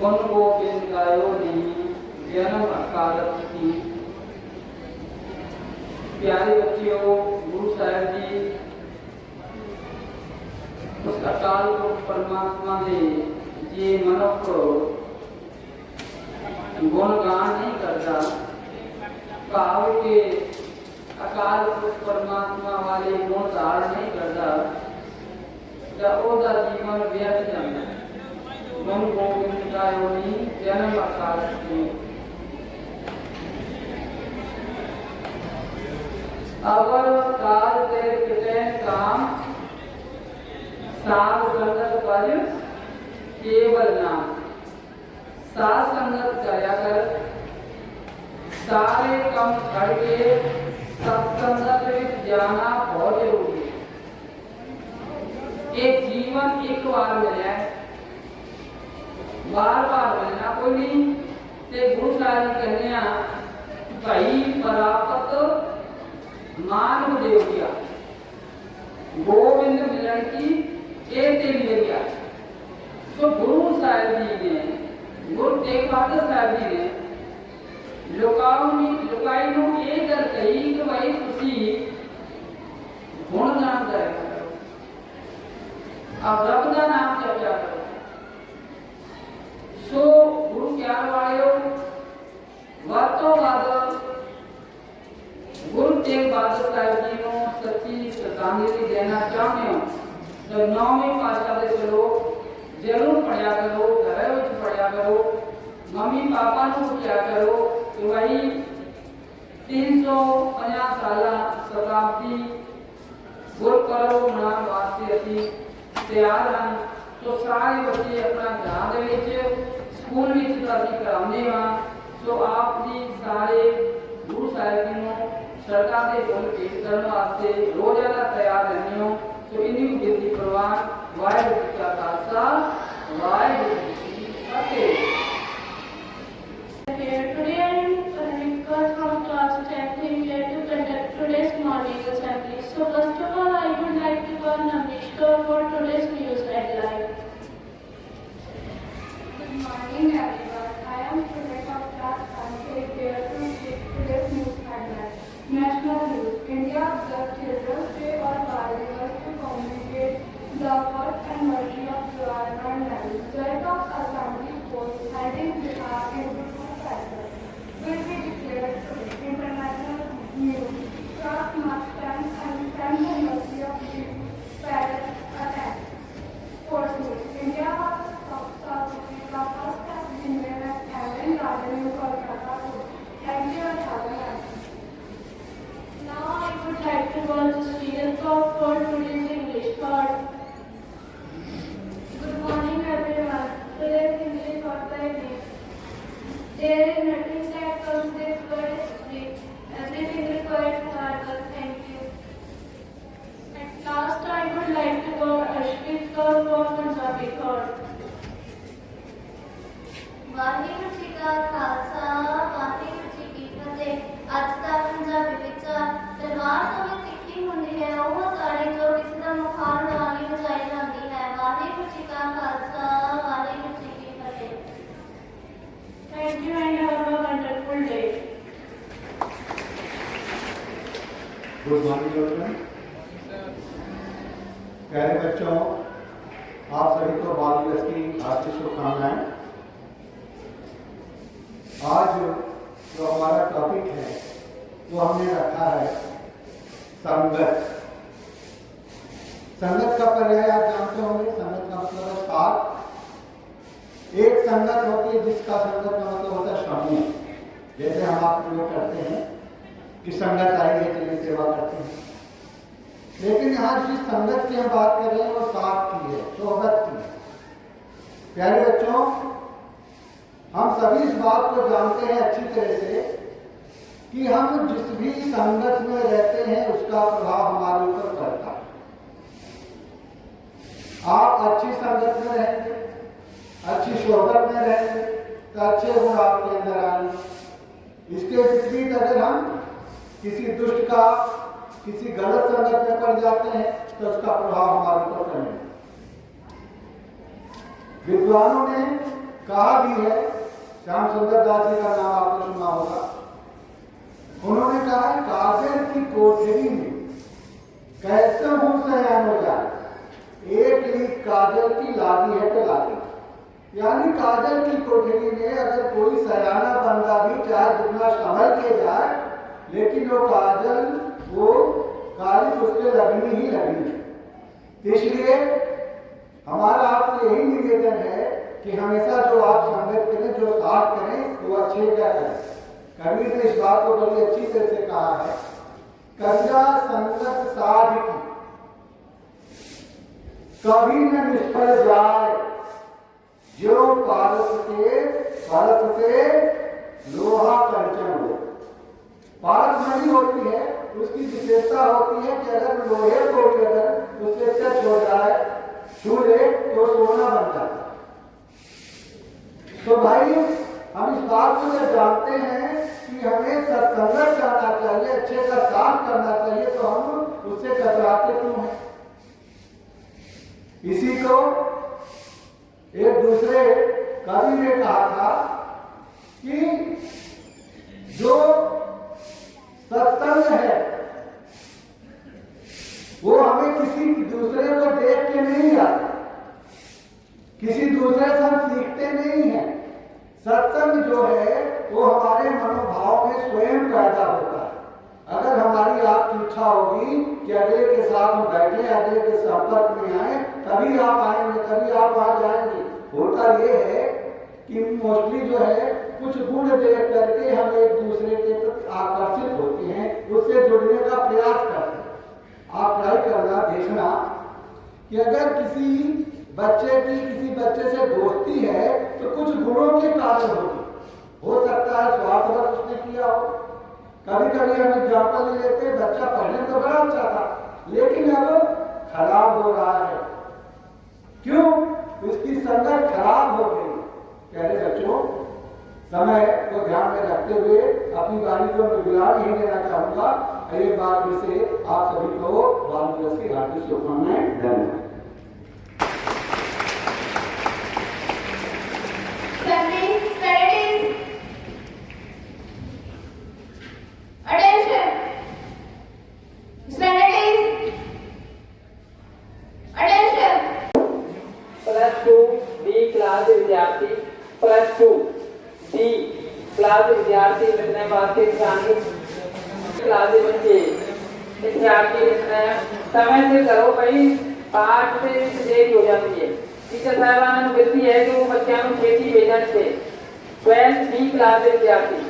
गुण गोविंद गायो नी जन्म अकालत की। प्यारे बच्चों, गुरु साहब जी उस अकाल पुरख परमात्मा ने जे मनुख गुणगान नहीं करता, भाव के अकाल पुरख परमात्मा वाले गुण धारण नहीं करता, तो जीवन व्यर्थ जाता है। गुण गोविंद गायो नी जन्म अकालत की। अवर काल तेरे कितने काम, साध संगत पर केवल नाम। साध संगत करया कर, सारे कम छड़ के सत्संगत में जाना बहुत जरूरी है। एक जीवन एक बार मिले, बार बार मिलना कोई नहीं। ते गुरु साहब जी कहने भाई प्राप्त मानव देवगिया, गोविंद मिलन की एक मिलिया। तो गुरु साहब जी ने, गुरु तेग बहादुर साहब जी ने लुकाई नूं ये गल कही कि भाई तुसी गुणगान गाया करो, अब रब का नाम जपया करो। सो गुरु ज्ञान वाले वातों वाद गुरु तेग बहादुर साहब जी को सच्ची श्रद्धांजलि देना चाहते हो तो 9वीं पातशाह के श्लोक जरूर पढ़िया करो, घर में पढ़िया करो, मम्मी पापा को क्या करो कि भाई 350 साल शताब्दी गुरपुरब मनाने वास्ते असी तैयार हैं। तो सारे बच्चे अपना घर स्कूल में कराने हाँ। तो आप जी सारे गुरु साहब जी को सरकार के गुण पेश करने वास्ते रोजाना तैयार रहने हो। तो इन्हीं गिनती प्रवान वाहिगुरू जी का खालसा, वाहिगुरू जी की फतेह। Today I am Nicholas from class 10th here to conduct today's morning assembly. So first of all, I would like to call Namishka for today's news headline. Good morning everyone. I am student of class 5 here to give today's news headline. National news. India observes Children's Day on Bali to communicate the worth and mercy of Jawaharlal Nehru. Result of assembly polls heading Bihar into two factors will be declared today. International news. Cross March 10 and 10 the mercy of the Paris attack. Sports news. India was South Africa first test winner at Eden Garden in Kolkata. Thank you and have a nice day. Now I would like to call the students for today's English part. Good morning everyone. Today's English for the evening. There is nothing that comes this word history. Everything requires hard work. Thank you. At last I would like to call Ashwit Kaur for Punjabi part. Waheguru ji ਕਾ ਖਾਲਸਾ, ਵਾਹਿਗੁਰੂ ਜੀ ਕੀ ਫਤਿਹ। ਅੱਜ ਦਾ ਪੰਜਾਬੀ ਵਿਚਾਰ ਤਲਵਾਰ ਤੋਂ ਵੀ ਤਿੱਖੀ ਹੁੰਦੀ ਹੈ ਉਹ ਤਾੜੀ ਜੋ ਕਿਸੇ ਦਾ ਮੁਖਾਰ ਨਾਲ ਹੀ ਵਜਾਈ ਜਾਂਦੀ ਹੈ। ਵਾਹਿਗੁਰੂ ਜੀ ਕਾ ਖਾਲਸਾ, ਵਾਹਿਗੁਰੂ ਜੀ ਕੀ ਫਤਿਹ। Thank you and have a wonderful day. Good morning children. प्यारे बच्चों, आप सभी को बाल दिवस की हार्दिक शुभकामनाएं। आज जो हमारा टॉपिक है वो हमने रखा है संगत। संगत का पर्याय आप जानते होंगे। संगत का मतलब है साथ। एक संगत होती है जिसका संगत का मतलब होता है समूह। जैसे हम आप लोग करते हैं कि संगत आई है चलिए सेवा करते हैं, लेकिन यहाँ जिस संगत की हम बात कर रहे हैं वो साथ की है, सोहबत की है। प्यारे बच्चों, हम सभी इस बात को जानते हैं अच्छी तरह से कि हम जिस भी संगत में रहते हैं उसका प्रभाव हमारे ऊपर पड़ता है। आप अच्छी संगत में रहेंगे, अच्छी सोहबत में रहेंगे तो अच्छे गुण आपके अंदर आएंगे। इसके विपरीत अगर हम किसी दुष्ट का, किसी गलत संगत में पड़ जाते हैं तो उसका प्रभाव हमारे ऊपर पड़ेगा। विद्वानों ने कहा भी है, श्याम सुंदर दास जी का नाम आपने सुना होगा। उन्होंने कहा है काजल की कोठरी में कैसे हूं सयान हो जाए, एक लीक काजल की लागी है तो लागी। यानी काजल की कोठरी में अगर कोई सयाना बंदा भी चाहे जितना संभल के जाए, लेकिन वो काजल वो कालिश उसके लगनी ही लगनी है। इसलिए हमारा आपसे यही निवेदन है कि हमेशा जो आप संगत करें, जो साथ करें, वो अच्छे क्या करें। कबीर ने इस बात को बड़ी अच्छी तरह से कहा है, कंजा संगत साध की कभी न निष्फल जाए, जो पारस से लोहा कंचन हो। पारस मणि होती है, उसकी विशेषता होती है कि अगर लोहे को भी अगर उससे टच हो जाए, छू ले तो सोना बन जाता। तो भाई हम इस बात को जब जानते हैं कि हमें सत्संगत करना चाहिए, अच्छे का साथ करना चाहिए, तो हम उससे कतराते क्यों हैं। इसी को एक दूसरे कवि ने कहा था कि जो सत्संग है वो हमें किसी दूसरे को देख के नहीं आता, किसी दूसरे से हम सीखते नहीं हैं। सत्संग जो है वो हमारे मनोभाव में स्वयं पैदा होता है। अगर हमारी आपकी इच्छा होगी कि अगले के साथ हम बैठे, अगले के संपर्क में आए, तभी आप आएंगे, तभी आप आ जाएंगे। होता ये है कि मोस्टली जो है कुछ गुण देख करके हम एक दूसरे के प्रति आकर्षित होते हैं, उससे जुड़ने का प्रयास करते हैं। आप ट्राई करना, देखना कि अगर किसी बच्चे की किसी बच्चे से दोस्ती है तो कुछ गुणों के कारण होगी। हो सकता है स्वार्थवश उसने किया हो। कभी कभी हम एग्जाम्पल ले लेते हैं, बच्चा पढ़ने तो बड़ा अच्छा था, लेकिन अब खराब हो रहा है। क्यों? उसकी संगत खराब हो गई। प्यारे बच्चों, समय को ध्यान में रखते हुए अपनी वाणी को मैं विराम नहीं देना चाहूंगा। एक बार फिर से आप सभी को बाल दिवस की हार्दिक शुभकामनाएं। धन्यवाद। विद्यार्थी +2 डी क्लास विद्यार्थी लिखने वास्ते क्लास के बच्चे विद्यार्थी लिखना है। समय से करो भाई, पाठ से देरी हो जाती है। टीचर साहबान विनती है कि वो बच्चों को खेती भेजन से 12 बी क्लास विद्यार्थी